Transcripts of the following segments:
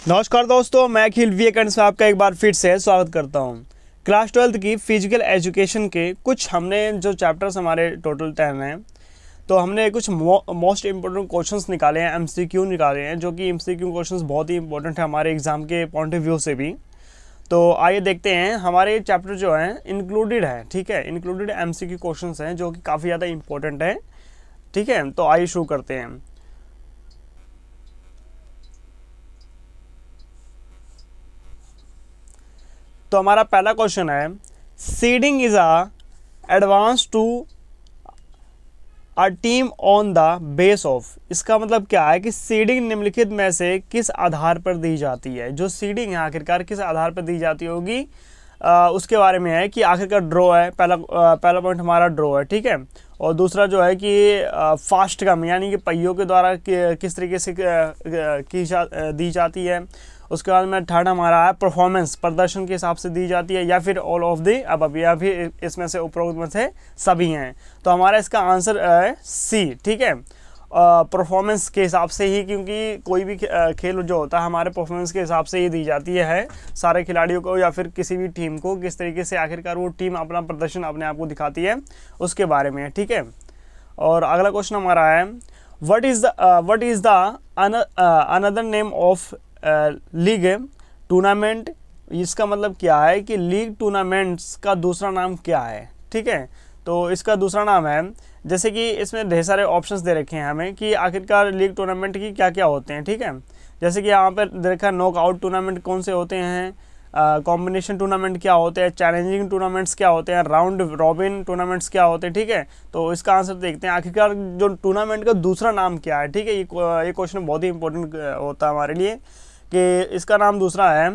नमस्कार दोस्तों, मैं अखिल वीएकएंड्स में आपका एक बार फिर से स्वागत करता हूं। क्लास 12th की फिजिकल एजुकेशन के कुछ हमने जो चैप्टर्स हमारे टोटल 10 हैं, तो हमने कुछ मोस्ट इम्पोर्टेंट क्वेश्चंस निकाले हैं, एमसीक्यू निकाले हैं, जो कि एमसीक्यू क्वेश्चंस बहुत ही इंपॉर्टेंट है हमारे एग्ज़ाम के पॉइंट ऑफ व्यू से भी। तो आइए देखते हैं, हमारे चैप्टर जो हैं इंक्लूडेड है, ठीक है, इंक्लूडेड एमसीक्यू क्वेश्चंस हैं जो कि काफ़ी ज़्यादा इंपॉर्टेंट है, ठीक है। तो आइए शुरू करते हैं। तो हमारा पहला क्वेश्चन है, seeding is a advance to a team on the base of. इसका मतलब क्या है कि सीडिंग निम्नलिखित में से किस आधार पर दी जाती है। जो सीडिंग है आखिरकार किस आधार पर दी जाती होगी, उसके बारे में है कि आखिरकार ड्रॉ है। पहला पॉइंट हमारा ड्रॉ है, ठीक है। और दूसरा जो है कि फास्ट कम, यानी कि पहियों के द्वारा किस तरीके से दी जाती है। उसके बाद में थर्ड हमारा है परफॉर्मेंस, प्रदर्शन के हिसाब से दी जाती है, या फिर ऑल ऑफ द अबव, या फिर इसमें से उपरोक्त में से सभी हैं। तो हमारा इसका आंसर है सी, ठीक है, परफॉर्मेंस के हिसाब से ही, क्योंकि कोई भी खेल जो होता है हमारे परफॉर्मेंस के हिसाब से ही दी जाती है सारे खिलाड़ियों को, या फिर किसी भी टीम को किस तरीके से आखिरकार वो टीम अपना प्रदर्शन अपने आप को दिखाती है, उसके बारे में, ठीक है। और अगला क्वेश्चन हमारा है, what is the another name of league tournament. इसका मतलब क्या है कि लीग टूर्नामेंट्स का दूसरा नाम क्या है, ठीक है। तो इसका दूसरा नाम है, जैसे कि इसमें ढेर सारे ऑप्शंस दे रखे हैं हमें कि आखिरकार लीग टूर्नामेंट की क्या क्या होते हैं, ठीक है। जैसे कि यहाँ पर देखा नॉकआउट टूर्नामेंट कौन से होते हैं, कॉम्बिनेशन टूर्नामेंट क्या होते हैं, चैलेंजिंग टूर्नामेंट्स क्या होते हैं, राउंड रॉबिन टूर्नामेंट्स क्या होते हैं, ठीक है। तो इसका आंसर देखते हैं, आखिरकार जो टूर्नामेंट का दूसरा नाम क्या है, ठीक है। ये क्वेश्चन बहुत ही इंपॉर्टेंट होता है हमारे लिए कि इसका नाम दूसरा है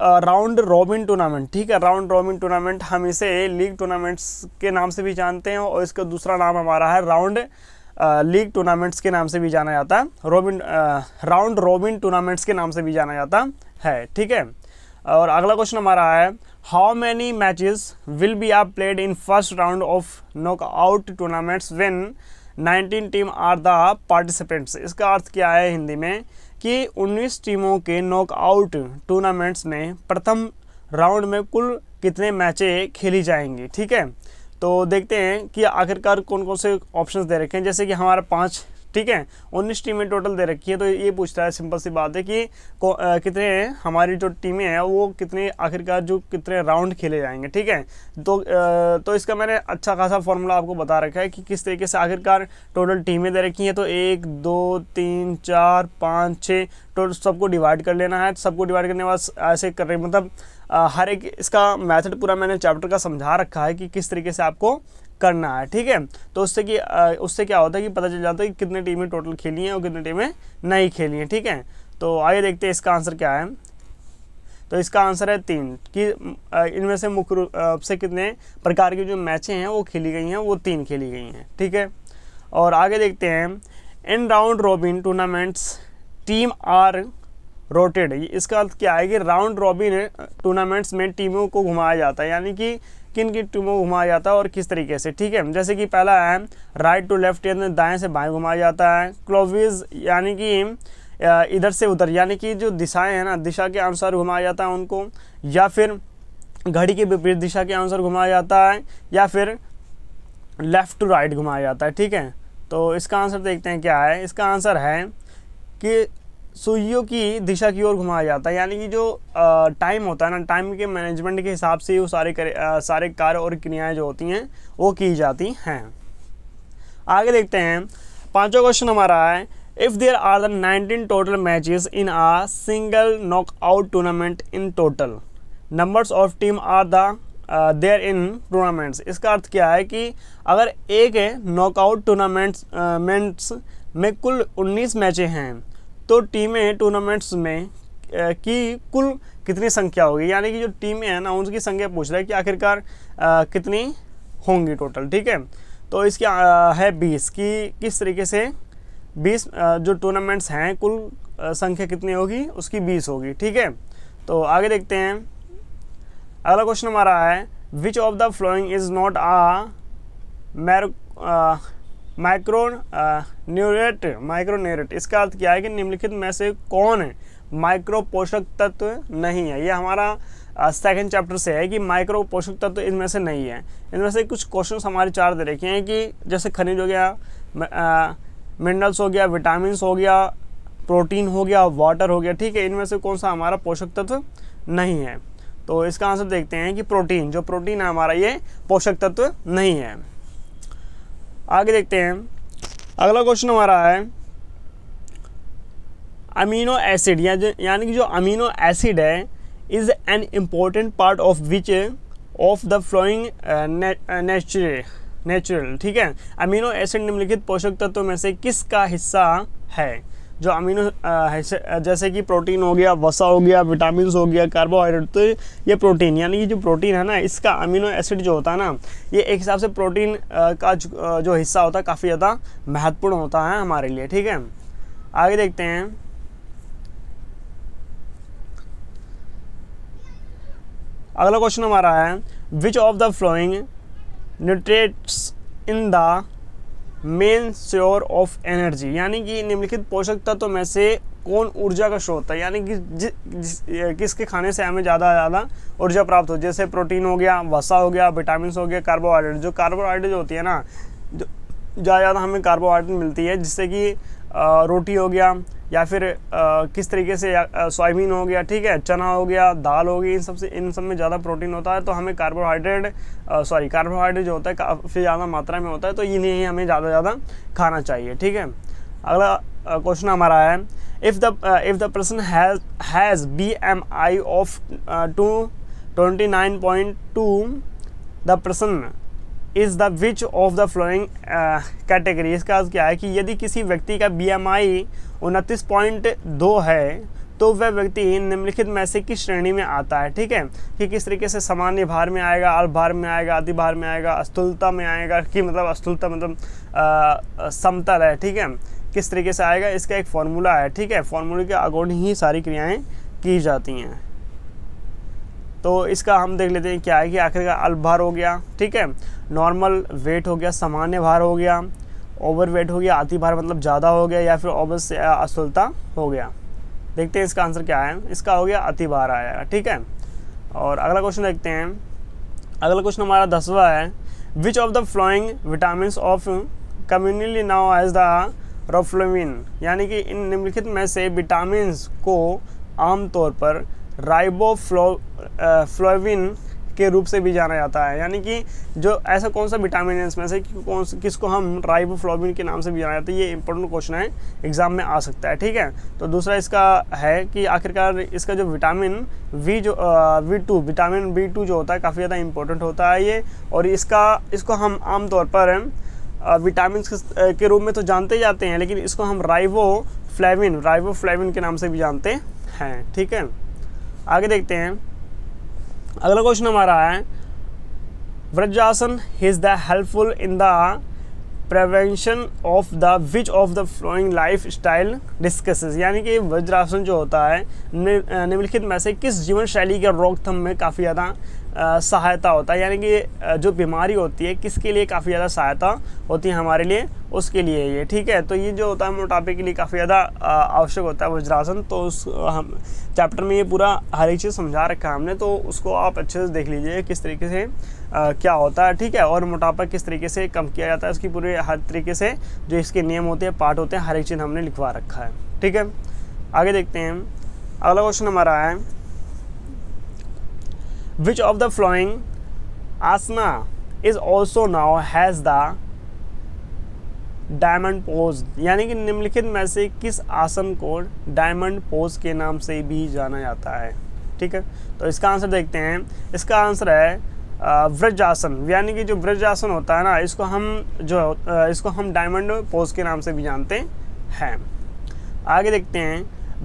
राउंड रॉबिन टूर्नामेंट, ठीक है। राउंड रॉबिन टूर्नामेंट हम इसे लीग टूर्नामेंट्स के नाम से भी जानते हैं, और इसका दूसरा नाम हमारा है राउंड लीग टूर्नामेंट्स के नाम से भी जाना जाता है, राउंड रॉबिन टूर्नामेंट्स के नाम से भी जाना जाता है, ठीक है। और अगला क्वेश्चन हमारा है, how many matches will be are played in first round of knockout tournaments when 19 team are the participants. इसका अर्थ क्या है हिंदी में कि 19 टीमों के नॉकआउट टूर्नामेंट्स में प्रथम राउंड में कुल कितने मैचें खेली जाएंगी, ठीक है। तो देखते हैं कि आखिरकार कौन कौन से ऑप्शंस दे रखे हैं। जैसे कि हमारा 5, ठीक है, 19 टीमें टोटल दे रखी है। तो ये पूछता है, सिंपल सी बात है कि कितने हमारी जो टीमें हैं वो कितने आखिरकार जो कितने राउंड खेले जाएंगे, ठीक है। तो इसका मैंने अच्छा खासा फॉर्मूला आपको बता रखा है कि किस तरीके से आखिरकार टोटल टीमें दे रखी हैं। तो 1 2 3 4 5 6 टोटल सबको डिवाइड कर लेना है। सबको डिवाइड करने के बाद ऐसे कर रहे, मतलब हर एक इसका मेथड पूरा मैंने चैप्टर का समझा रखा है कि किस तरीके से आपको करना है, ठीक है। तो उससे क्या होता है कि पता चल जाता है कि कितनी टीमें टोटल खेली हैं और कितनी टीमें नहीं खेली हैं, ठीक है। तो आइए देखते हैं इसका आंसर क्या है। तो इसका आंसर है 3, कि इनमें से मुख्य रूप से कितने प्रकार की जो मैचें हैं वो खेली गई हैं, वो 3 खेली गई हैं, ठीक है। और आगे देखते हैं, in round robin tournaments team are rotated. इसका अर्थ क्या है कि राउंड रॉबिन टूर्नामेंट्स में टीमों को घुमाया जाता है, यानी कि किन की टीमों को घुमाया जाता है और किस तरीके से, ठीक है। जैसे कि पहला है राइट टू लेफ्ट, यानी दाएं से बाएं घुमाया जाता है। क्लोविज, यानी कि इधर से उधर, यानी कि जो दिशाएं हैं ना, दिशा के अनुसार घुमाया जाता है उनको, या फिर घड़ी के विपरीत दिशा के अनुसार घुमाया जाता है, या फिर लेफ्ट टू राइट घुमाया जाता है, ठीक है। तो इसका आंसर देखते हैं क्या है। इसका आंसर है कि सुइयों की दिशा की ओर घुमाया जाता है, यानी कि जो टाइम होता है ना, टाइम के मैनेजमेंट के हिसाब से वो सारे कार्य और क्रियाएं जो होती हैं वो की जाती हैं। आगे देखते हैं, 5वां क्वेश्चन हमारा है, if there are the 19 total matches in a single knockout tournament in total numbers of team are the there in tournaments. इसका अर्थ क्या है कि अगर एक नॉकआउट टूर्नामेंट्स में कुल 19 मैचें हैं, तो टीमें टूर्नामेंट्स में की कुल कितनी संख्या होगी, यानी कि जो टीमें हैं ना उनकी संख्या पूछ रहा है कि आखिरकार कितनी होंगी टोटल, ठीक है। तो इसकी है 20, कि किस तरीके से 20 जो टूर्नामेंट्स हैं कुल संख्या कितनी होगी, उसकी 20 होगी, ठीक है। तो आगे देखते हैं, अगला क्वेश्चन हमारा है, which of the following is not a micro nutrient, micro nutrient, इसका अर्थ क्या है कि निम्नलिखित में से कौन माइक्रो पोषक तत्व नहीं है। ये हमारा सेकंड चैप्टर से है कि माइक्रो पोषक तत्व इनमें से नहीं है। इनमें से कुछ क्वेश्चन हमारे 4 दे रखे हैं कि जैसे खनिज हो गया, मिनरल्स हो गया, विटामिन हो गया, प्रोटीन हो गया, वाटर हो गया, ठीक है। इनमें से कौन सा हमारा पोषक तत्व नहीं है? तो इसका आंसर देखते हैं कि प्रोटीन, जो प्रोटीन है हमारा ये पोषक तत्व नहीं है। आगे देखते हैं, अगला क्वेश्चन हमारा है अमीनो एसिड, यानी कि जो अमीनो एसिड है is an important part of which of the flowing natural, ठीक है। अमीनो एसिड निम्नलिखित पोषक तत्वों में से किसका हिस्सा है? जो अमीनो जैसे कि प्रोटीन हो गया, वसा हो गया, विटामिन हो गया, कार्बोहाइड्रेट, तो ये प्रोटीन, यानी कि जो प्रोटीन है ना, इसका अमीनो एसिड जो होता है ना, ये एक हिसाब से प्रोटीन का जो हिस्सा होता है काफ़ी ज़्यादा महत्वपूर्ण होता है हमारे लिए, ठीक है। आगे देखते हैं, अगला क्वेश्चन हमारा है which of the flowing nutrients in the main source of energy, यानी कि निम्नलिखित पोषक तत्वों में से कौन ऊर्जा का स्रोत है, यानी कि किसके खाने से हमें ज़्यादा ऊर्जा प्राप्त हो। जैसे प्रोटीन हो गया, वसा हो गया, विटामिन हो गया, कार्बोहाइड्रेट। जो कार्बोहाइड्रेट जो होती है ना, जो ज़्यादा हमें कार्बोहाइड्रेट मिलती है, जिससे कि रोटी हो गया, या फिर किस तरीके से सोयाबीन हो गया, ठीक है, चना हो गया, दाल हो गई, इन सब में ज़्यादा प्रोटीन होता है। तो हमें कार्बोहाइड्रेट जो होता है काफ़ी ज़्यादा मात्रा में होता है, तो इन्हें हमें ज़्यादा खाना चाहिए, ठीक है। अगला क्वेश्चन हमारा है if the person has BMI of 29.2 the person is the which of the flowing category. इसका अर्थ क्या है कि यदि किसी व्यक्ति का BMI 29.2 है तो वह व्यक्ति निम्नलिखित में से किस श्रेणी में आता है, ठीक है। कि किस तरीके से सामान्य भार में आएगा, अल्प भार में आएगा, अति भार में आएगा, अस्थूलता में आएगा, कि मतलब अस्थूलता मतलब समतल है, ठीक है, किस तरीके से आएगा, इसका एक फॉर्मूला है, ठीक है। फॉर्मूले के अकॉर्डिंग ही सारी क्रियाएँ की जाती हैं। तो इसका हम देख लेते हैं क्या है कि आखिर का अल्प भार हो गया, ठीक है, नॉर्मल वेट हो गया, सामान्य भार हो गया, ओवर वेट हो गया, अति भार मतलब ज़्यादा हो गया, या फिर ओवर से अस्थूलता हो गया। देखते हैं इसका आंसर क्या है। इसका हो गया अति भार आया, ठीक है। और अगला क्वेश्चन देखते हैं। अगला क्वेश्चन हमारा 10वां है which of the following vitamin of commonly known as the riboflavin, यानी कि इन निम्नलिखित में से विटामिन को आमतौर पर राइबोफ्लोविन के रूप से भी जाना जाता है। यानी कि जो ऐसा कौन सा विटामिन है इसमें से किसको हम राइबोफ्लोविन के नाम से भी जाना जाता है। ये इंपॉर्टेंट क्वेश्चन है, एग्जाम में आ सकता है, ठीक है। तो दूसरा इसका है कि आखिरकार इसका जो विटामिन विटामिन B2 जो होता है काफ़ी ज़्यादा इंपॉर्टेंट होता है ये, और इसको हम आमतौर पर विटामिन के रूप में तो जानते जाते हैं, लेकिन इसको हम राइबोफ्लेविन के नाम से भी जानते हैं, ठीक है। आगे देखते हैं। अगला क्वेश्चन हमारा है vajrasana is the helpful in the prevention of the which of the flowing life style discusses, यानी कि वज्रासन जो होता है निम्नलिखित में से किस जीवन शैली के रोकथाम में काफ़ी ज़्यादा सहायता होता है। यानी कि जो बीमारी होती है किसके लिए काफ़ी ज़्यादा सहायता होती है हमारे लिए, उसके लिए ये, ठीक है। तो ये जो होता है मोटापे के लिए काफ़ी ज़्यादा आवश्यक होता है वज्रासन। तो उस हम चैप्टर में ये पूरा हर एक चीज़ समझा रखा है हमने, तो उसको आप अच्छे से देख लीजिए किस तरीके से क्या होता है, ठीक है। और मोटापा किस तरीके से कम किया जाता है, उसकी पूरे हर तरीके से जो इसके नियम होते हैं, पार्ट होते हैं, हर एक चीज़ हमने लिखवा रखा है, ठीक है। आगे देखते हैं। अगला क्वेश्चन हमारा है which of the following asana is also known as the diamond pose, यानी कि निम्नलिखित में से किस आसन को डायमंड पोज के नाम से भी जाना जाता है, ठीक है। तो इसका आंसर देखते हैं। इसका आंसर है वज्रासन, यानी कि जो वज्रासन होता है ना, इसको हम डायमंड पोज के नाम से भी जानते हैं। आगे देखते हैं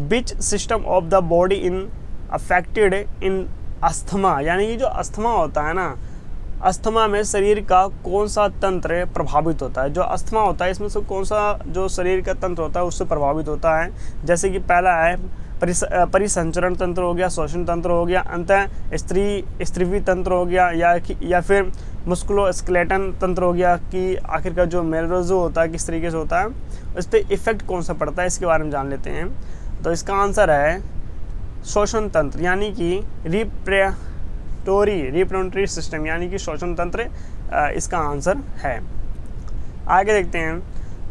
which system of the body in affected in asthma, यानी कि जो अस्थमा होता है ना, अस्थमा में शरीर का कौन सा तंत्र प्रभावित होता है। जो अस्थमा होता है इसमें से कौन सा जो शरीर का तंत्र होता है उससे प्रभावित होता है। जैसे कि पहला है परिसंचरण तंत्र हो गया, श्वसन तंत्र हो गया, अंतः स्त्रीवी तंत्र हो गया, या फिर मुस्कुलोस्केलेटन तंत्र हो गया कि आखिरकार जो मेल जो होता है किस तरीके से होता है, उस पर इफेक्ट कौन सा पड़ता है, इसके बारे में जान लेते हैं। तो इसका आंसर है श्वसन तंत्र, यानी कि रिप्रोडक्टरी सिस्टम, यानी कि श्वसन तंत्र इसका आंसर है। आगे देखते हैं,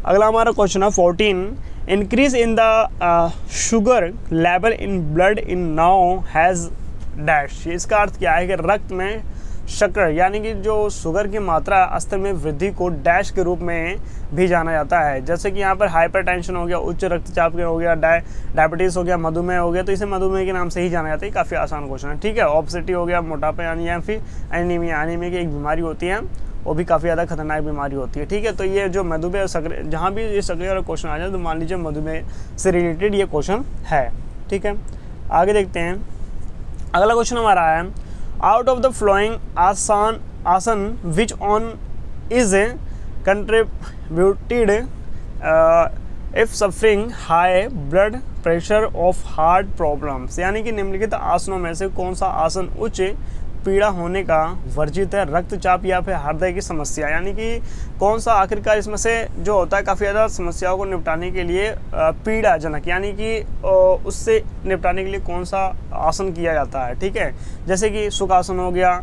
अगला हमारा क्वेश्चन है 14, increase in the sugar level in blood in now has dash. इसका अर्थ क्या है कि रक्त में शक्कर यानी कि जो शुगर की मात्रा स्तर में वृद्धि को डैश के रूप में भी जाना जाता है। जैसे कि यहाँ पर हाइपरटेंशन हो गया, उच्च रक्तचाप हो गया, डायबिटीज़ हो गया, मधुमेह हो गया, तो इसे मधुमेह के नाम से ही जाना जाता है। काफ़ी आसान क्वेश्चन है, ठीक है। ओबेसिटी हो गया, मोटापा यानी, या फिर एनीमिया की एक बीमारी होती है, वो भी काफ़ी ज़्यादा खतरनाक बीमारी होती है, ठीक है। तो ये जो मधुमेह और सक्रिय, जहाँ भी ये सक्रिय वाला क्वेश्चन आ जाए तो मान लीजिए मधुमेह से रिलेटेड ये क्वेश्चन है, ठीक है। आगे देखते हैं, अगला क्वेश्चन हमारा है, out of the following asana which one is contributed if suffering high blood pressure of heart problems, यानी कि निम्नलिखित आसनों में से कौन सा आसन उच्च पीड़ा होने का वर्जित है, रक्तचाप या फिर हृदय की समस्या, यानी कि कौन सा आखिरकार इसमें से जो होता है काफ़ी ज़्यादा समस्याओं को निपटाने के लिए पीड़ाजनक, यानी कि उससे निपटाने के लिए कौन सा आसन किया जाता है, ठीक है। जैसे कि सुखासन हो गया,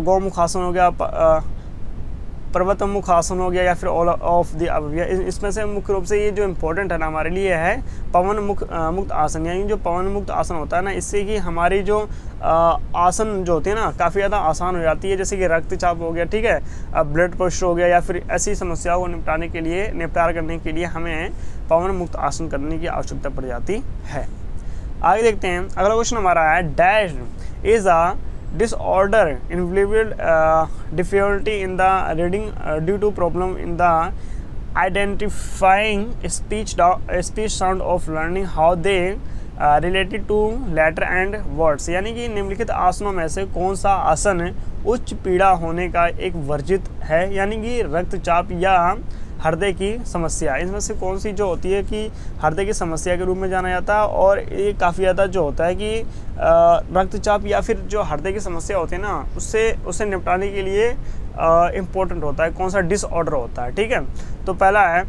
गौमुखासन हो गया, पर्वतमुख आसन हो गया, या फिर ऑल ऑफ द अबव। इसमें से मुख्य रूप से ये जो इम्पोर्टेंट है ना हमारे लिए है पवन मुक्त आसन, यानी जो पवन मुक्त आसन होता है ना, इससे कि हमारी जो आसन जो होती है ना काफ़ी ज़्यादा आसान हो जाती है। जैसे कि रक्तचाप हो गया, ठीक है, ब्लड प्रेशर हो गया, या फिर ऐसी समस्याओं को निपटारा करने के लिए हमें पवन मुक्त आसन करने की आवश्यकता पड़ जाती है। आगे देखते हैं, अगला क्वेश्चन हमारा है, dash is a disorder involved difficulty in the reading due to problem in the identifying speech sound of learning how they related to letter and words, यानी कि निम्नलिखित आसनों में से कौन सा आसन उच्च पीड़ा होने का एक वर्जित है, यानी कि रक्तचाप या हृदय की समस्या। इसमें से कौन सी जो होती है कि हृदय की समस्या के रूप में जाना जाता है, और ये काफ़ी ज़्यादा जो होता है कि रक्तचाप या फिर जो हृदय की समस्या होती है ना उससे निपटाने के लिए इम्पोर्टेंट होता है, कौन सा डिसऑर्डर होता है, ठीक है। तो पहला है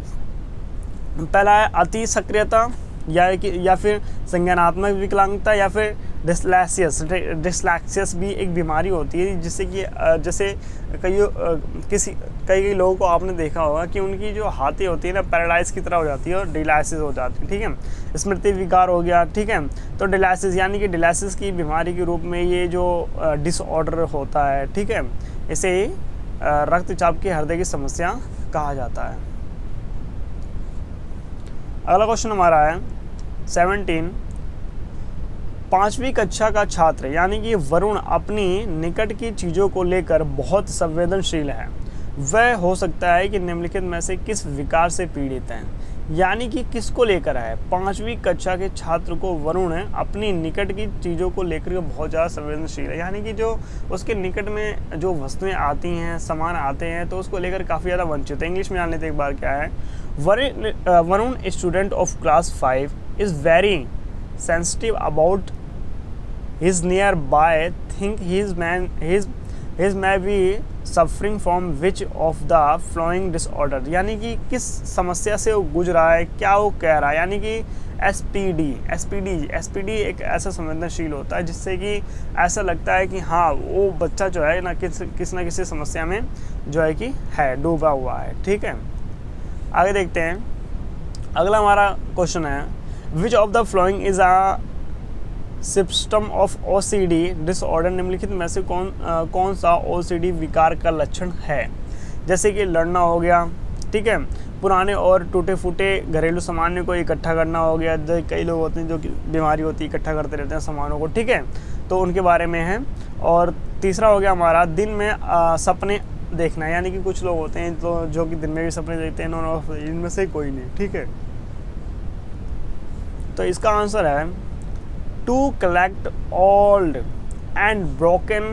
अति सक्रियता, या फिर संज्ञानात्मक विकलांगता, या फिर डिस्लैक्सियस भी एक बीमारी होती है, जिससे कि जैसे कई लोगों को आपने देखा होगा कि उनकी जो हाथें होती है ना पैरालाइज की तरह हो जाती है और डिलाइसिस हो जाती है, ठीक है। स्मृति विकार हो गया, ठीक है। तो डिलाइसिस यानी कि डिलाइसिस की बीमारी के रूप में ये जो डिसऑर्डर होता है, ठीक है, इसे रक्तचाप की हृदय की समस्या कहा जाता है। अगला क्वेश्चन हमारा है 17, 5वीं कक्षा का छात्र यानी कि वरुण अपनी निकट की चीज़ों को लेकर बहुत संवेदनशील है। वह हो सकता है कि निम्नलिखित में से किस विकार से पीड़ित है, यानी कि किसको लेकर है। 5वीं कक्षा के छात्र को वरुण अपनी निकट की चीज़ों को लेकर बहुत ज़्यादा संवेदनशील है, यानी कि जो उसके निकट में जो वस्तुएं आती हैं, सामान आते हैं, तो उसको लेकर काफ़ी ज़्यादा वंचित है। इंग्लिश में जान लेते एक बार क्या है। Varun student of class 5 is very sensitive about his nearby think his may be suffering from which of the following disorder, यानी कि किस समस्या से वो गुजरा है, क्या वो कह रहा है, यानी कि एसपीडी एक ऐसा संवेदनशील होता है जिससे कि ऐसा लगता है कि हाँ वो बच्चा जो है ना किसी न किसी समस्या में जो है कि है डूबा हुआ है, ठीक है। आगे देखते हैं, अगला हमारा क्वेश्चन है, which of the following is a system of OCD disorder, निम्नलिखित में से कौन सा ओसीडी विकार का लक्षण है। जैसे कि लड़ना हो गया, ठीक है, पुराने और टूटे फूटे घरेलू सामानों को इकट्ठा करना हो गया। कई लोग होते हैं जो बीमारी होती है इकट्ठा करते रहते हैं सामानों को, ठीक है, तो उनके बारे में है। और तीसरा हो गया हमारा दिन में सपने देखना, यानी कि कुछ लोग होते हैं तो जो कि दिन में भी सपने देखते हैं, इनमें से कोई नहीं, ठीक है। तो इसका आंसर है to collect old and broken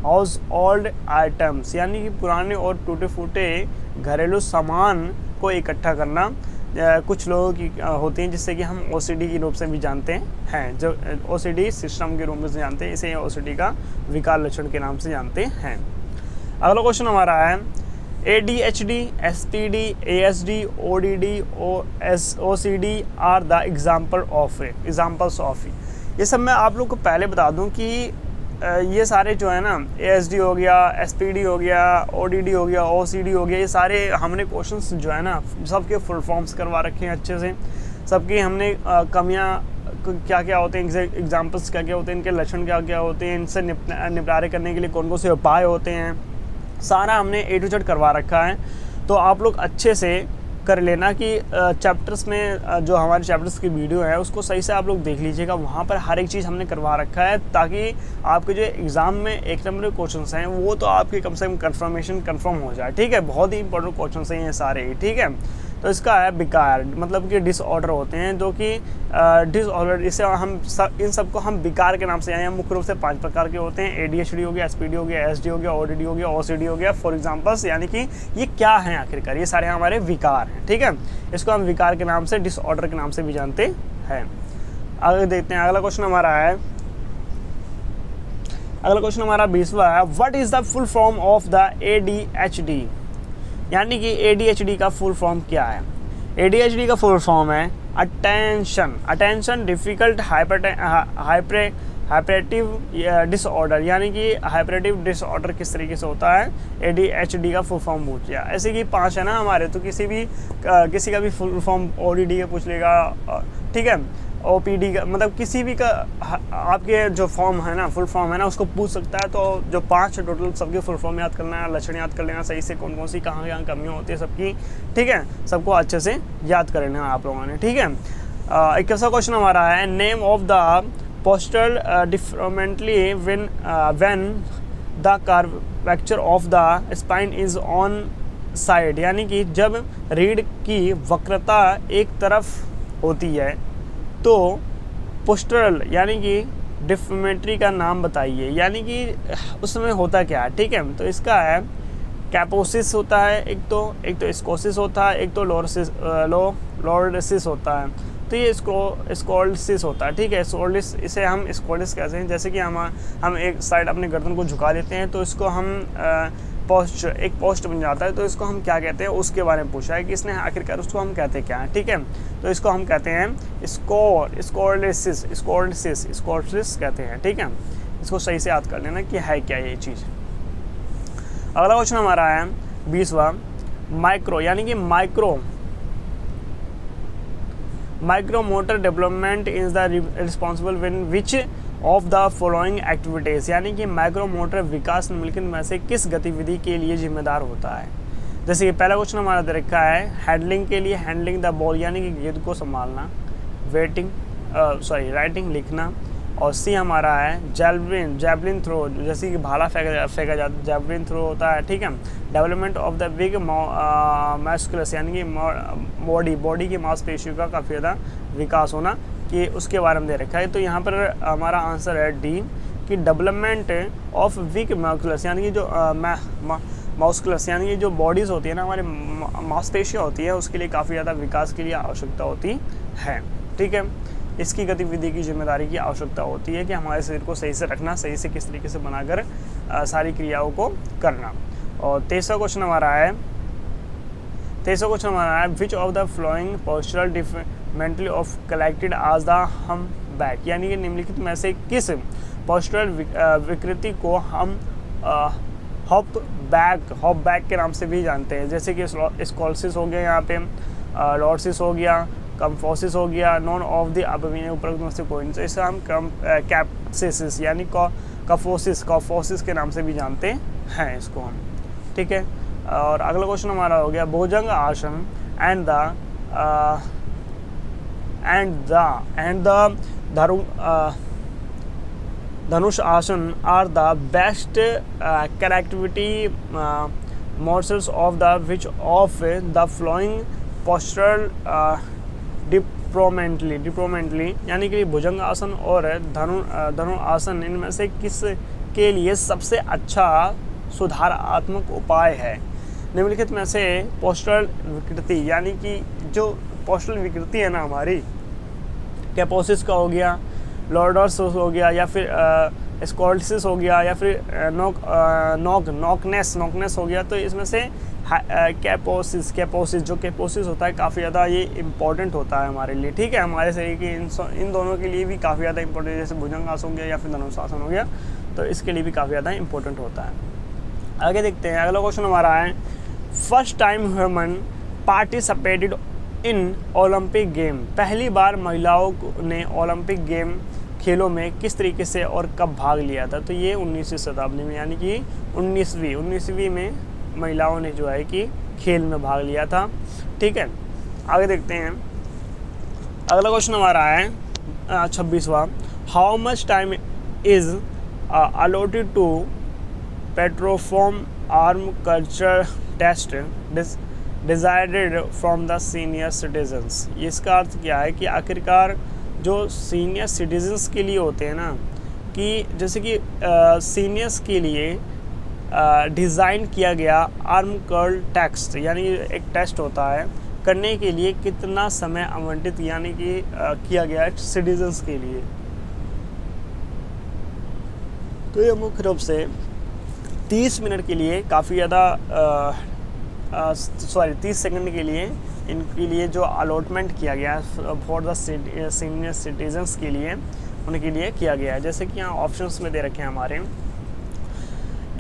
household items, यानी कि पुराने और टूटे फूटे घरेलू सामान को इकट्ठा करना। कुछ लोगों की होती हैं जिससे कि हम OCD के रूप से भी जानते हैं, जो OCD सिस्टम के रूप में जानते हैं, इसे OCD का विकार लक्षण के नाम से जानते हैं। अगला क्वेश्चन हमारा है ADHD, SPD, ASD, ODD, OCD are the examples of. ये सब मैं आप लोग को पहले बता दूं कि ये सारे जो है ना, ASD हो गया, SPD हो गया, ODD हो गया, OCD हो गया, ये सारे हमने क्वेश्चंस जो है ना सबके फुल फॉर्म्स करवा रखे हैं अच्छे से। सबकी हमने कमियां क्या क्या होते हैं, एग्जाम्पल्स क्या क्या होते हैं, इनके लक्षण क्या क्या होते हैं, इनसे निपटारे करने के लिए कौन कौन से उपाय होते हैं, सारा हमने A to Z करवा रखा है। तो आप लोग अच्छे से कर लेना कि चैप्टर्स में जो हमारे चैप्टर्स की वीडियो है उसको सही से आप लोग देख लीजिएगा, वहाँ पर हर एक चीज़ हमने करवा रखा है, ताकि आपके जो एग्ज़ाम में 1 नंबर के क्वेश्चंस हैं वो तो आपके कम से कम कंफर्म हो जाए। ठीक है, बहुत ही इंपॉर्टेंट क्वेश्चंस हैं ये सारे। ठीक है, तो इसका है विकार, मतलब कि डिसऑर्डर होते हैं, जो कि डिसऑर्डर, इसे हम इन सबको हम विकार के नाम से जाने, मुख्य रूप से 5 प्रकार के होते हैं। ADHD हो गया, SPD हो गया, SD हो गया, ODD हो गया, OCD हो गया, फॉर एग्जाम्पल्स। यानी कि ये क्या है आखिरकार, ये सारे हमारे विकार हैं। ठीक है, इसको हम विकार के नाम से, डिसऑर्डर के नाम से भी जानते हैं। आगे देखते हैं, अगला क्वेश्चन हमारा है, अगला क्वेश्चन हमारा 20वां है, what is the full form of the ADHD। यानी कि ADHD का फुल फॉर्म क्या है। ADHD का फुल फॉर्म है अटेंशन डिफिकल्ट हाइपरेटिव डिसऑर्डर। यानी कि हाइपरेटिव डिसऑर्डर किस तरीके से होता है, ADHD का फुल फॉर्म पूछ लिया। ऐसे कि 5 है ना हमारे, तो किसी का भी फुल फॉर्म ODD का पूछ लेगा। ठीक है, OPD का, मतलब किसी भी का आपके जो फॉर्म है ना, फुल फॉर्म है ना, उसको पूछ सकता है। तो जो 5 टोटल सबके फुल फॉर्म याद करना है, लक्षण याद कर लेना सही से, कौन कौन सी कहाँ कमियाँ होती है सबकी। ठीक है, सबको अच्छे से याद कर लेना आप लोगों ने। ठीक है, 21वां क्वेश्चन हमारा है, name of the postal differently when the curvature of the spine is on side. यानी कि जब रीढ़ की वक्रता एक तरफ होती है तो पोस्टरल यानी कि डिफॉर्मेटरी का नाम बताइए। यानी कि उसमें होता क्या है। ठीक है, तो इसका है कैपोसिस होता है, एक तो स्कोसिस होता है, एक तो लॉर्डसिस होता है। तो ये स्कोल्सिस होता है। ठीक है, स्कोल्डिस, इसे हम स्कोल्डिस कहते हैं। जैसे कि हम एक साइड अपने गर्दन को झुका देते हैं तो इसको हम एक पोस्ट बन जाता है, तो इसको हम क्या कहते हैं उसके बारे में पूछा है कि इसने आखिरकार उसको हम कहते क्या हैं। ठीक है, तो इसको हम कहते हैं स्कोल्सिस कहते हैं। ठीक है, इसको सही से याद कर लेना कि है क्या ये चीज़। अगला क्वेश्चन हमारा है 20वां, माइक्रो। यानी कि micro motor development is the responsible win which of the following activities. यानी कि माइक्रो मोटर विकास निम्नलिखित में से किस गतिविधि के लिए जिम्मेदार होता है। जैसे कि पहला क्वेश्चन हमारा दे रखा है हैंडलिंग के लिए, हैंडलिंग द बॉल यानी कि गेंद को संभालना, राइटिंग लिखना। और सी हमारा है जैवलिन थ्रो, जैसे कि भाला फेंका जाता है, जैवलिन थ्रो होता है। ठीक है, development of the big muscular यानी कि बॉडी की मांसपेशियों का काफ़ी ज़्यादा विकास होना, कि उसके बारे में दे रखा है। तो यहाँ पर हमारा आंसर है डी कि डेवलपमेंट ऑफ वीक मस्कुलस यानी कि जो मस्कुलस यानी कि जो बॉडीज़ होती है ना, हमारे मांसपेशियाँ होती है, उसके लिए काफ़ी ज़्यादा विकास के लिए आवश्यकता होती है। ठीक है, इसकी गतिविधि की जिम्मेदारी की आवश्यकता होती है कि हमारे शरीर को सही से रखना, सही से किस तरीके से बनाकर सारी क्रियाओं को करना। और 23वां क्वेश्चन हमारा है which of the following postural differently of collected आज द हम बैक। यानी कि निम्नलिखित में से किस पोस्चरल विकृति को हम हॉप बैक के नाम से भी जानते हैं। जैसे कि स्कोल्सिस हो गया, यहाँ पे लॉर्डसिस हो गया, कम्फोसिस हो गया, नॉन ऑफ द अबविन उपरोक्त में से कोई नहीं। तो इसे हम कैप्सिस यानी कॉफोसिस के नाम से भी जानते हैं इसको हम। ठीक है, और अगला क्वेश्चन हमारा हो गया भुजंग आसन and the Dhanush asana are the best connectivity motions of the which of the following postural डिप्रोमेंटली यानी कि भुजंग आसन और धनु आसन इनमें से किस के लिए सबसे अच्छा सुधारात्मक उपाय है। निम्नलिखित में से पोस्चरल विकृति यानी कि जो पोस्टल विकृति है ना हमारी, कैपोसिस का हो गया, लॉर्डर्स हो गया, या फिर स्कॉल्सिस हो गया, या फिर नॉकनेस हो गया, तो इसमें से कैपोसिस जो कैपोसिस होता है काफ़ी ज़्यादा ये इम्पोर्टेंट होता है हमारे लिए, ठीक है, हमारे शरीर की इन दोनों के लिए भी काफ़ी ज़्यादा इंपॉर्टेंट, जैसे भुजंगासन हो गया या फिर धनुरासन हो गया, तो इसके लिए भी काफ़ी ज़्यादा इंपॉर्टेंट होता है। आगे देखते हैं, अगला क्वेश्चन हमारा है, first time human participated in Olympic game, पहली बार महिलाओं ने ओलंपिक गेम खेलों में किस तरीके से और कब भाग लिया था, तो ये 19वीं शताब्दी में, यानी कि 19वीं में महिलाओं ने जो है कि खेल में भाग लिया था, ठीक है। आगे देखते हैं, अगला क्वेश्चन हमारा है 26वां, how much time is allotted to perform arm culture test decided from the senior citizens, इसका अर्थ क्या है कि आखिरकार जो सीनियर सिटीजन्स के लिए होते हैं ना, कि जैसे कि सीनियर्स के लिए डिज़ाइन किया गया आर्म कर्ल टेस्ट, यानी एक टेस्ट होता है, करने के लिए कितना समय आवंटित यानी कि किया गया है सिटीजन्स के लिए, तो ये मुख्य रूप से 30 मिनट के लिए काफ़ी ज़्यादा 30 सेकंड के लिए इनके लिए जो अलॉटमेंट किया गया फॉर द सीनियर सिटीजन्स के लिए, उनके लिए किया गया है। जैसे कि यहाँ ऑप्शंस में दे रखे हैं हमारे,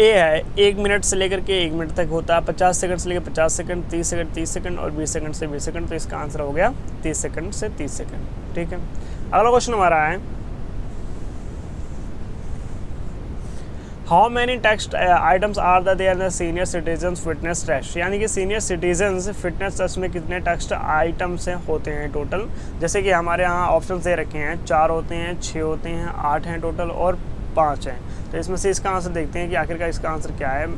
ए है 1 मिनट से लेकर के 1 मिनट तक होता है, 50 सेकंड से लेकर 50 सेकंड, 30 सेकंड 30 सेकंड और 20 सेकंड से 20 सेकंड, तो इसका आंसर हो गया 30 सेकंड से 30 सेकंड, ठीक है। अगला क्वेश्चन हमारा है, how many test items are the senior citizens fitness test, यानी कि सीनियर सिटीजन्स फिटनेस टेस्ट में कितने टेस्ट आइटम्स होते हैं टोटल, जैसे कि हमारे यहाँ ऑप्शन दे रखे हैं, 4 होते हैं, 6 होते हैं, 8 हैं टोटल और 5 हैं, तो इसमें से इसका आंसर देखते हैं कि आखिरकार इसका आंसर क्या है।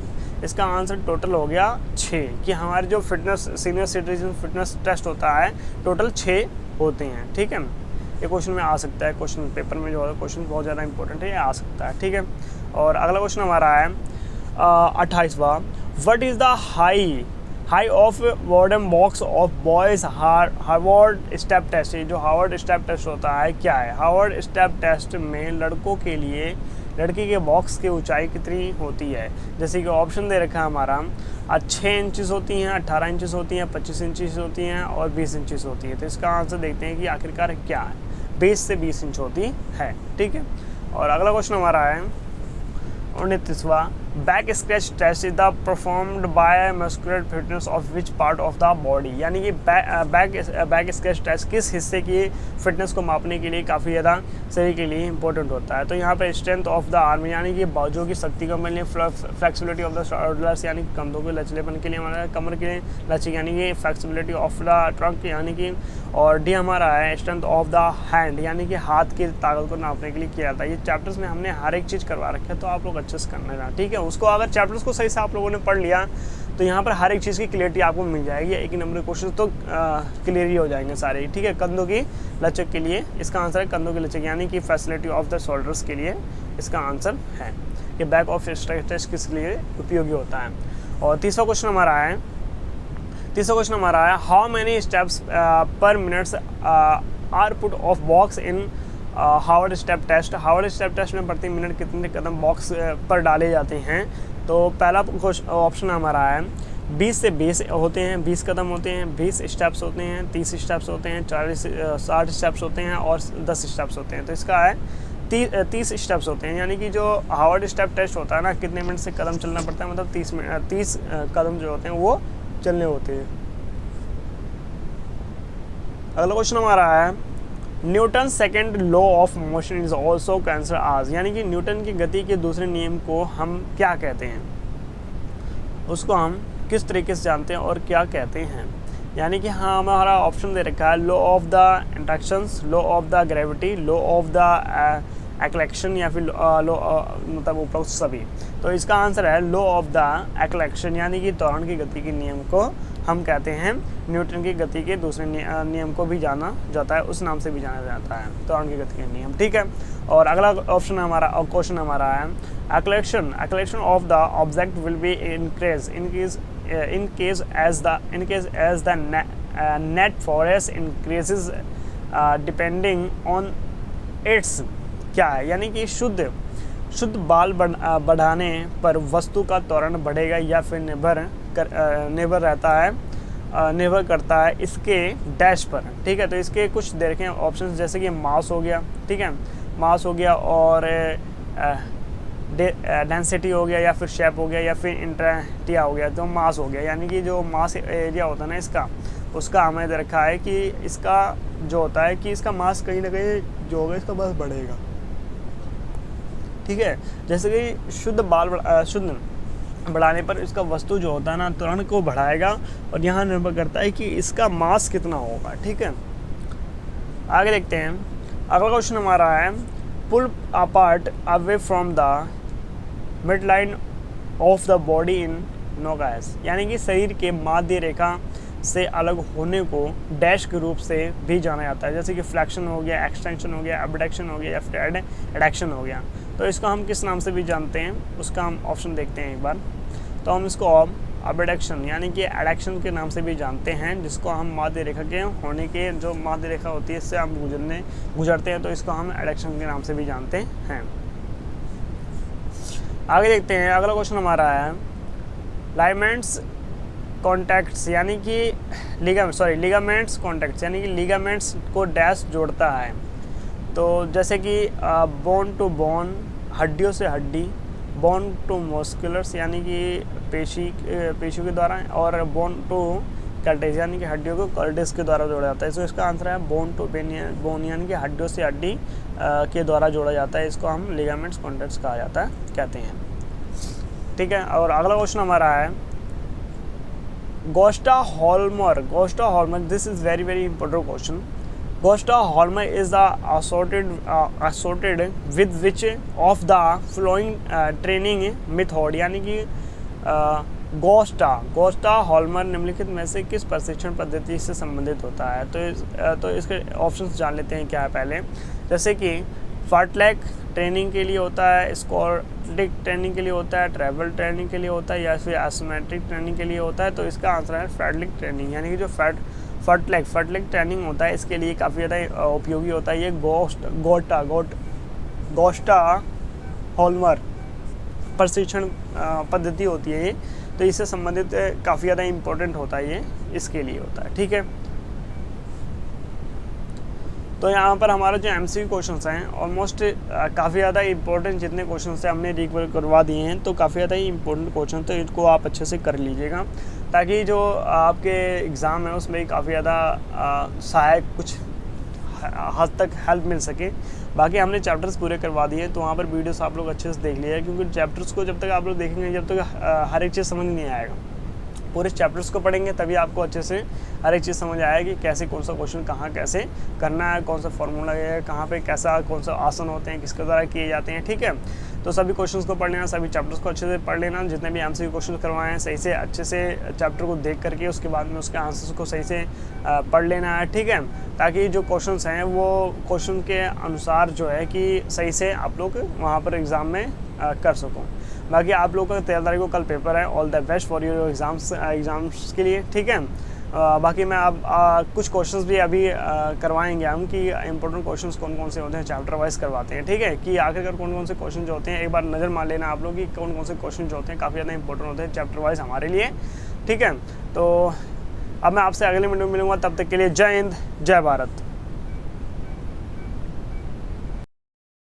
इसका आंसर टोटल हो गया 6, कि हमारे जो fitness senior citizen fitness test होता है टोटल 6 होते हैं, ठीक है। ये क्वेश्चन में आ सकता है, क्वेश्चन पेपर में जो है क्वेश्चन बहुत ज़्यादा इंपॉर्टेंट है, ये आ सकता है, ठीक है। और अगला क्वेश्चन हमारा है 28वां, what is the high of warden box of boys Harvard step test, ये जो हार्वर्ड स्टेप टेस्ट होता है क्या है, हार्वर्ड स्टेप टेस्ट में लड़कों के लिए लड़की के बॉक्स की ऊंचाई कितनी होती है, जैसे कि ऑप्शन दे रखा है हमारा, 6 इंचेस होती हैं, 18 इंचेस होती हैं, 25 इंचेस होती हैं और 20 इंचेस होती है, तो इसका आंसर देखते हैं कि आखिरकार क्या है, 20 से 20 इंच होती है, ठीक है। और अगला क्वेश्चन हमारा है 29वां, back scratch test is the performed by muscular fitness of which part of the body, यानी कि बैक स्क्रैच टेस्ट किस हिस्से की फिटनेस को मापने के लिए काफ़ी ज़्यादा शरीर के लिए इंपॉर्टेंट होता है, तो यहाँ पे स्ट्रेंथ ऑफ द आर्म, यानी कि बाजू की शक्ति को मिलने, फ्लेक्सिबिलिटी ऑफ द शोल्डर्स, यानी कि कंधों के लचीलेपन के लिए, हमारा कमर के लचीले यानी कि फ्लेक्सिबिलिटी ऑफ द ट्रंक, यानी कि, और डी हमारा है स्ट्रेंथ ऑफ द हैंड, यानी कि हाथ की ताकत को नापने के लिए किया जाता है। ये चैप्टर्स में हमने हर एक चीज़ करवा रखा है, तो आप लोग अच्छे से करना है, ठीक है। उसको अगर चैप्टर्स को सही से आप लोगों ने पढ़ लिया तो यहाँ पर हर एक चीज़ की क्लियरिटी आपको मिल जाएगी, एक ही नंबर के क्वेश्चन तो क्लियर ही हो जाएंगे सारे, ठीक है। कंधों की लचक के लिए इसका आंसर है कंधों की लचक, यानी कि फैसिलिटी ऑफ द शोल्डर्स के लिए इसका आंसर है। ये बैक ऑफ टेस्ट किस लिए उपयोगी होता है। और तीसरा क्वेश्चन हमारा है how many steps per minutes are put of box in Harvard step test, Harvard step test में प्रति मिनट कितने कदम बॉक्स पर डाले जाते हैं, तो पहला ऑप्शन हमारा है 20 से 20 होते हैं, 20 कदम होते हैं, 20 स्टेप्स होते हैं, 30 स्टेप्स होते हैं, 60 स्टेप्स होते हैं और 10 स्टेप्स होते हैं, तो इसका है 30 स्टेप्स होते हैं, यानी कि जो हार्वर्ड स्टेप टेस्ट होता है ना, कितने मिनट से कदम चलना पड़ता है, मतलब 30 कदम जो होते हैं वो चलने होते हैं। अगला क्वेश्चन हमारा है Newton second law of motion is also considered आज, यानी कि न्यूटन की गति के दूसरे नियम को हम क्या कहते हैं, उसको हम किस तरीके से जानते हैं और क्या कहते हैं। यानी कि हाँ हमारा ऑप्शन दे रखा है law of the interactions, law of the gravity, law of the acceleration या फिर लॉ मतलब उपरोक्त सभी। तो इसका आंसर है लॉ ऑफ द एक्लेक्शन, यानी कि त्वरण की गति के नियम को हम कहते हैं न्यूटन की गति के दूसरे नियम को भी जाना जाता है, उस नाम से भी जाना जाता है त्वरण की गति के नियम, ठीक है। और अगला ऑप्शन हमारा क्वेश्चन हमारा है acceleration of the object will be increase in case as the net force increases depending on its, क्या है, यानी कि शुद्ध बाल बढ़ाने पर वस्तु का त्वरण बढ़ेगा या फिर निर्भर करता है इसके डैश पर, ठीक है। तो इसके कुछ देखें ऑप्शंस, जैसे कि मास हो गया, ठीक है, मास हो गया, और डेंसिटी हो गया, या फिर शेप हो गया, या फिर इंटेंसिटी हो गया। तो मास हो गया, यानी कि जो मास एरिया होता है ना इसका, उसका हमें दे रखा है कि इसका जो होता है कि इसका मास कहीं ना कहीं जो होगा इसका मास बढ़ेगा, ठीक है। जैसे कि शुद्ध बढ़ाने पर इसका वस्तु जो होता है ना त्वरण को बढ़ाएगा, और यहाँ निर्भर करता है कि इसका मास कितना होगा, ठीक है। आगे देखते हैं, अगला क्वेश्चन हमारा है pull apart away from the mid line of the body in नोगास, यानी कि शरीर के माध्य रेखा से अलग होने को डैश के रूप से भी जाना जाता है, जैसे कि फ्लैक्शन हो गया, एक्सटेंशन हो गया, एबडक्शन हो गया, या फिर एडक्शन हो गया। तो इसको हम किस नाम से भी जानते हैं, उसका हम ऑप्शन देखते हैं एक बार। तो हम इसको एबडक्शन यानी कि एडक्शन के नाम से भी जानते हैं, जिसको हम माध्य रेखा के होने के, जो माध्य रेखा होती है इससे हम गुजरते हैं, तो इसको हम एडक्शन के नाम से भी जानते हैं। आगे देखते हैं, अगला क्वेश्चन हमारा है लाइमेंट्स कॉन्टैक्ट्स, यानी कि लिगामेंट्स कॉन्टैक्ट्स, यानी कि लिगामेंट्स को डैश जोड़ता है। तो जैसे कि बोन टू बोन, हड्डियों से हड्डी, बोन टू मस्कुलर्स यानी कि पेशियों के द्वारा, और बोन टू कार्टेज यानी कि हड्डियों को कार्टेज के द्वारा जोड़ा जाता है। तो इसका आंसर है बोन टू बोन, यानी कि हड्डियों से हड्डी के द्वारा जोड़ा जाता है। इसको हम लिगामेंट्स कॉन्टैक्ट्स कहा जाता है, कहते हैं, ठीक है। और अगला क्वेश्चन हमारा है Gosta Holmer, this is very very important question. Gosta Holmer is the assorted with which of the following training method, यानी कि गोस्टा हॉलमर निम्नलिखित में से किस प्रशिक्षण पद्धति से संबंधित होता है। तो इसके ऑप्शंस जान लेते हैं क्या है पहले। जैसे कि फार्टलैक ट्रेनिंग के लिए होता है, स्कॉटिक ट्रेनिंग के लिए होता है, ट्रैवल ट्रेनिंग के लिए होता है, या फिर एसोमेट्रिक ट्रेनिंग के लिए होता है। तो इसका आंसर है फार्टलैक ट्रेनिंग, यानी कि जो फार्टलैक ट्रेनिंग होता है इसके लिए काफ़ी ज़्यादा उपयोगी होता है। ये गोस्टा हॉलमर प्रशिक्षण पद्धति होती है ये, तो इससे संबंधित काफ़ी ज़्यादा इम्पोर्टेंट होता है, ये इसके लिए होता है, ठीक है। तो यहाँ पर हमारा जो MCQ क्वेश्चंस हैं ऑलमोस्ट काफ़ी ज़्यादा इंपॉर्टेंट जितने क्वेश्चंस हैं हमने रिकवर करवा दिए हैं, तो काफ़ी ज़्यादा ही इंपॉर्टेंट क्वेश्चन, तो इनको आप अच्छे से कर लीजिएगा, ताकि जो आपके एग्ज़ाम है उसमें काफ़ी ज़्यादा सहायक कुछ हद तक हेल्प मिल सके। बाकी हमने चैप्टर्स पूरे करवा दिए, तो वहाँ पर वीडियोस आप लोग अच्छे से देख लीजिए, क्योंकि चैप्टर्स को जब तक आप लोग देखेंगे जब तक हर एक चीज़ समझ नहीं आएगा। पूरे चैप्टर्स को पढ़ेंगे तभी आपको अच्छे से हर एक चीज़ समझ आएगी, कैसे कौन सा क्वेश्चन कहाँ कैसे करना है, कौन सा फार्मूला है, कहाँ पे कैसा कौन सा आसन होते हैं, किसके द्वारा किए जाते हैं, ठीक है। तो सभी क्वेश्चंस को पढ़ लेना, सभी चैप्टर्स को अच्छे से पढ़ लेना, जितने भी MCQ क्वेश्चन करवाए हैं सही से अच्छे से चैप्टर को देख करके उसके बाद में उसके आंसर्स को सही से पढ़ लेना है, ठीक है, ताकि जो क्वेश्चंस हैं वो क्वेश्चन के अनुसार जो है कि सही से आप लोग वहाँ पर एग्ज़ाम में कर सको। बाकी आप लोगों का 13 तारीख को कल पेपर है, all the best for your exams के लिए, ठीक है। बाकी मैं अब कुछ क्वेश्चंस भी अभी करवाएंगे हम कि इंपॉर्टेंट क्वेश्चंस कौन कौन से होते हैं, चैप्टर वाइज करवाते हैं, ठीक है, कि आखिरकार कौन कौन से क्वेश्चन जो होते हैं एक बार नज़र मार लेना आप लोग कि कौन कौन से क्वेश्चन जो होते हैं काफ़ी ज़्यादा इंपॉर्टेंट होते हैं चैप्टर वाइज हमारे लिए, ठीक है। तो अब मैं आपसे अगले वीडियो में मिलूँगा, तब तक के लिए जय हिंद, जय भारत।